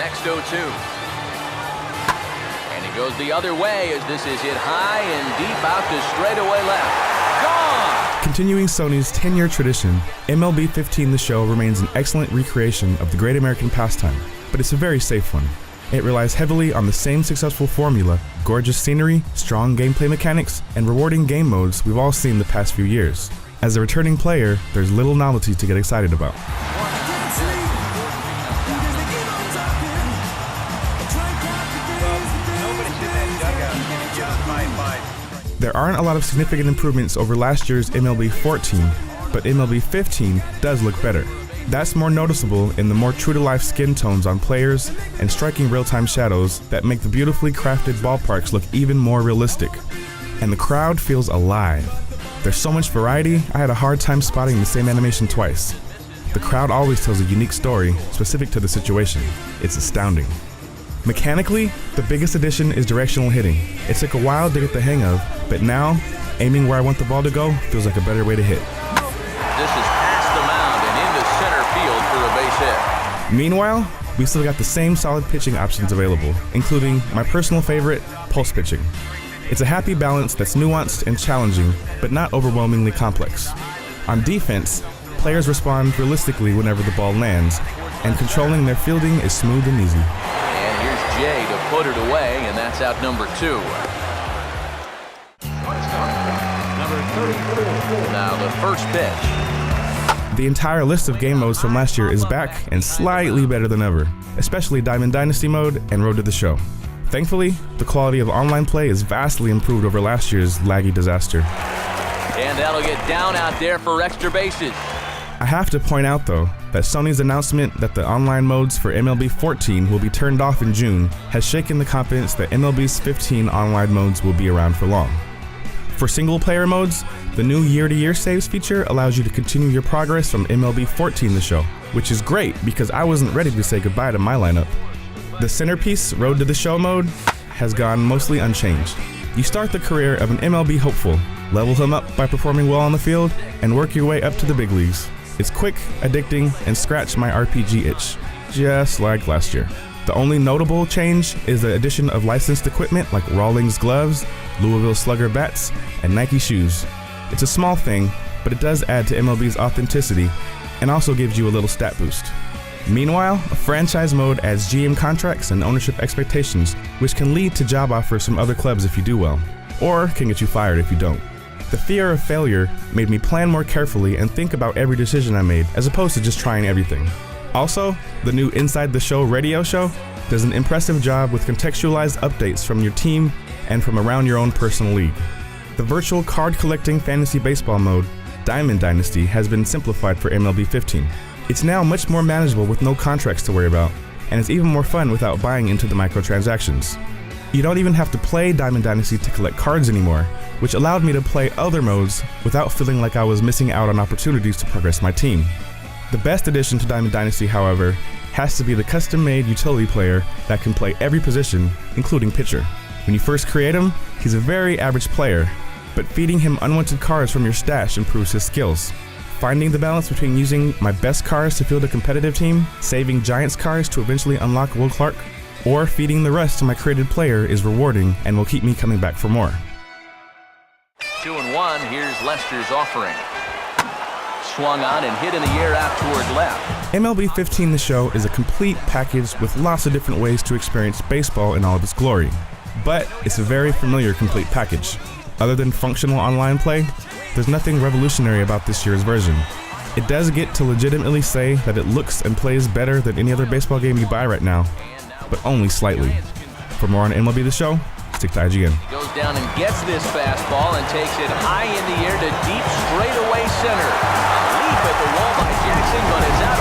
next 0-2. And he goes the other way as this is hit high and deep out to straightaway left. Gone! Continuing Sony's 10-year tradition, MLB 15 The Show remains an excellent recreation of the great American pastime, but it's a very safe one. It relies heavily on the same successful formula, gorgeous scenery, strong gameplay mechanics, and rewarding game modes we've all seen the past few years. As a returning player, there's little novelty to get excited about. There aren't a lot of significant improvements over last year's MLB 14, but MLB 15 does look better. That's more noticeable in the more true-to-life skin tones on players and striking real-time shadows that make the beautifully crafted ballparks look even more realistic. And the crowd feels alive. There's so much variety, I had a hard time spotting the same animation twice. The crowd always tells a unique story specific to the situation. It's astounding. Mechanically, the biggest addition is directional hitting. It took a while to get the hang of, but now, aiming where I want the ball to go feels like a better way to hit. This is past the mound and into center field for a base hit. Meanwhile, we still got the same solid pitching options available, including my personal favorite, pulse pitching. It's a happy balance that's nuanced and challenging, but not overwhelmingly complex. On defense, players respond realistically whenever the ball lands, and controlling their fielding is smooth and easy. And here's Jay to put it away, and that's out number 2. Now the first pitch. The entire list of game modes from last year is back and slightly better than ever, especially Diamond Dynasty mode and Road to the Show. Thankfully, the quality of online play is vastly improved over last year's laggy disaster. And that'll get down out there for extra bases. I have to point out, though, that Sony's announcement that the online modes for MLB 14 will be turned off in June has shaken the confidence that MLB's 15 online modes will be around for long. For single-player modes, the new year-to-year saves feature allows you to continue your progress from MLB 14 The Show, which is great because I wasn't ready to say goodbye to my lineup. The centerpiece, Road to the Show mode, has gone mostly unchanged. You start the career of an MLB hopeful, level him up by performing well on the field, and work your way up to the big leagues. It's quick, addicting, and scratch my RPG itch, just like last year. The only notable change is the addition of licensed equipment like Rawlings gloves, Louisville Slugger bats, and Nike shoes. It's a small thing, but it does add to MLB's authenticity and also gives you a little stat boost. Meanwhile, a franchise mode adds GM contracts and ownership expectations, which can lead to job offers from other clubs if you do well, or can get you fired if you don't. The fear of failure made me plan more carefully and think about every decision I made, as opposed to just trying everything. Also, the new Inside the Show radio show does an impressive job with contextualized updates from your team and from around your own personal league. The virtual card-collecting fantasy baseball mode, Diamond Dynasty, has been simplified for MLB 15. It's now much more manageable with no contracts to worry about, and it's even more fun without buying into the microtransactions. You don't even have to play Diamond Dynasty to collect cards anymore, which allowed me to play other modes without feeling like I was missing out on opportunities to progress my team. The best addition to Diamond Dynasty, however, has to be the custom-made utility player that can play every position, including pitcher. When you first create him, he's a very average player, but feeding him unwanted cards from your stash improves his skills. Finding the balance between using my best cards to field a competitive team, saving Giants cards to eventually unlock Will Clark, or feeding the rest to my created player is rewarding and will keep me coming back for more. 2-1, here's Lester's offering. Swung on and hit in the air out toward left. MLB 15 The Show is a complete package with lots of different ways to experience baseball in all of its glory. But it's a very familiar complete package. Other than functional online play, there's nothing revolutionary about this year's version. It does get to legitimately say that it looks and plays better than any other baseball game you buy right now, but only slightly. For more on MLB The Show, stick to IGN. Goes down and gets this fastball and takes it high in the air to deep straightaway center. A leap at the wall by Jackson, but it's out